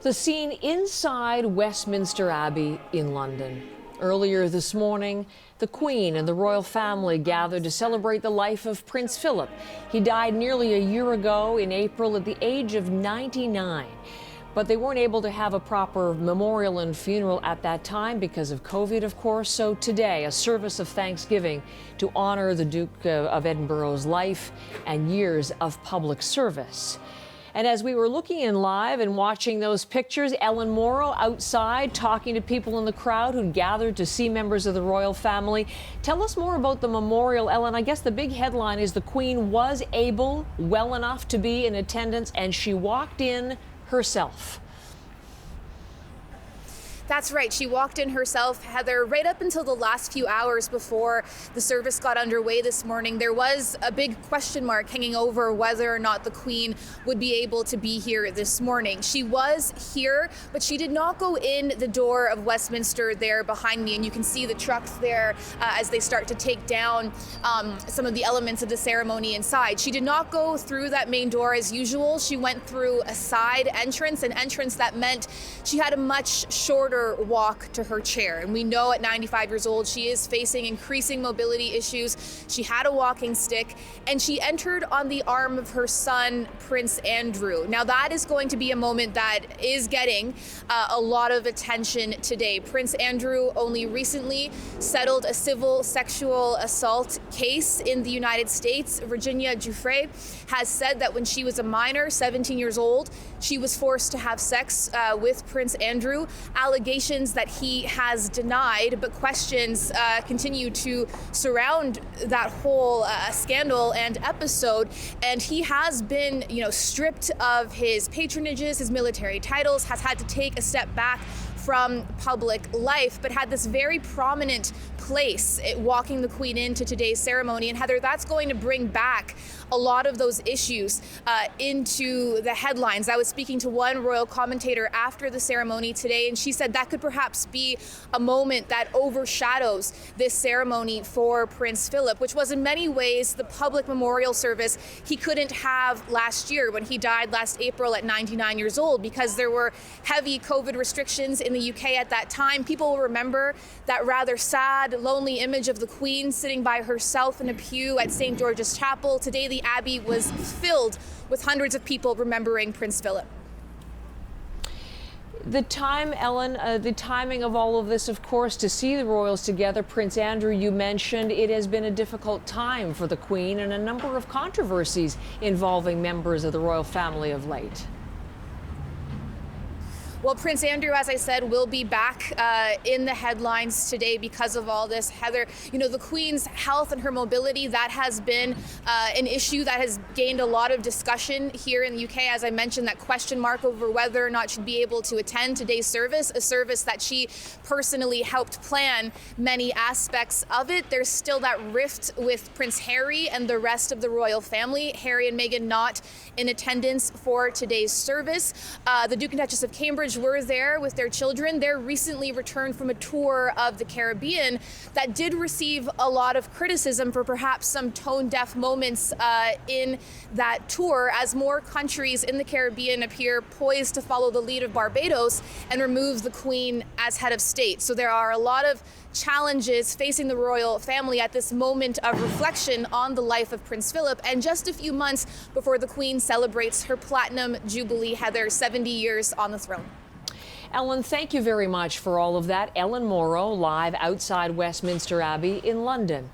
The scene inside Westminster Abbey in London. Earlier this morning, the Queen and the royal family gathered to celebrate the life of Prince Philip. He died nearly a year ago in April at the age of 99. But they weren't able to have a proper memorial and funeral at that time because of COVID, of course. So today, a service of thanksgiving to honor the Duke of Edinburgh's life and years of public service. And as we were looking in live and watching those pictures, Ellen Morrow outside talking to people in the crowd who gathered to see members of the royal family. Tell us more about the memorial, Ellen. I guess the big headline is the Queen was well enough to be in attendance, and she walked in herself. That's right. She walked in herself, Heather, right up until the last few hours before the service got underway this morning. There was a big question mark hanging over whether or not the Queen would be able to be here this morning. She was here, but she did not go in the door of Westminster there behind me. And you can see the trucks there as they start to take down some of the elements of the ceremony inside. She did not go through that main door as usual. She went through a side entrance, an entrance that meant she had a much shorter walk to her chair. And we know at 95 years old, she is facing increasing mobility issues. She had a walking stick, and she entered on the arm of her son, Prince Andrew. Now that is going to be a moment that is getting a lot of attention today. Prince Andrew only recently settled a civil sexual assault case in the United States. Virginia Giuffre has said that when she was a minor, 17 years old, she was forced to have sex with Prince Andrew. Allegations that he has denied, but questions continue to surround that whole scandal and episode. And he has been, stripped of his patronages, his military titles, has had to take a step back from public life, but had this very prominent place walking the Queen into today's ceremony. And Heather, that's going to bring back a lot of those issues into the headlines. I was speaking to one royal commentator after the ceremony today, and she said that could perhaps be a moment that overshadows this ceremony for Prince Philip, which was in many ways the public memorial service he couldn't have last year when he died last April at 99 years old because there were heavy COVID restrictions in the UK at that time. People will remember that rather sad, lonely image of the Queen sitting by herself in a pew at St. George's Chapel. Today, the Abbey was filled with hundreds of people remembering Prince Philip. The time, Ellen, the timing of all of this, of course, to see the royals together. Prince Andrew, you mentioned it has been a difficult time for the Queen and a number of controversies involving members of the royal family of late. Well, Prince Andrew, as I said, will be back in the headlines today because of all this. Heather, the Queen's health and her mobility, that has been an issue that has gained a lot of discussion here in the UK. As I mentioned, that question mark over whether or not she'd be able to attend today's service, a service that she personally helped plan many aspects of it. There's still that rift with Prince Harry and the rest of the royal family. Harry and Meghan not in attendance for today's service. The Duke and Duchess of Cambridge were there with their children. They're recently returned from a tour of the Caribbean that did receive a lot of criticism for perhaps some tone-deaf moments in that tour, as more countries in the Caribbean appear poised to follow the lead of Barbados and remove the Queen as head of state. So there are a lot of challenges facing the royal family at this moment of reflection on the life of Prince Philip, and just a few months before the Queen celebrates her Platinum Jubilee, Heather, 70 years on the throne. Ellen, thank you very much for all of that. Ellen Morrow, live outside Westminster Abbey in London.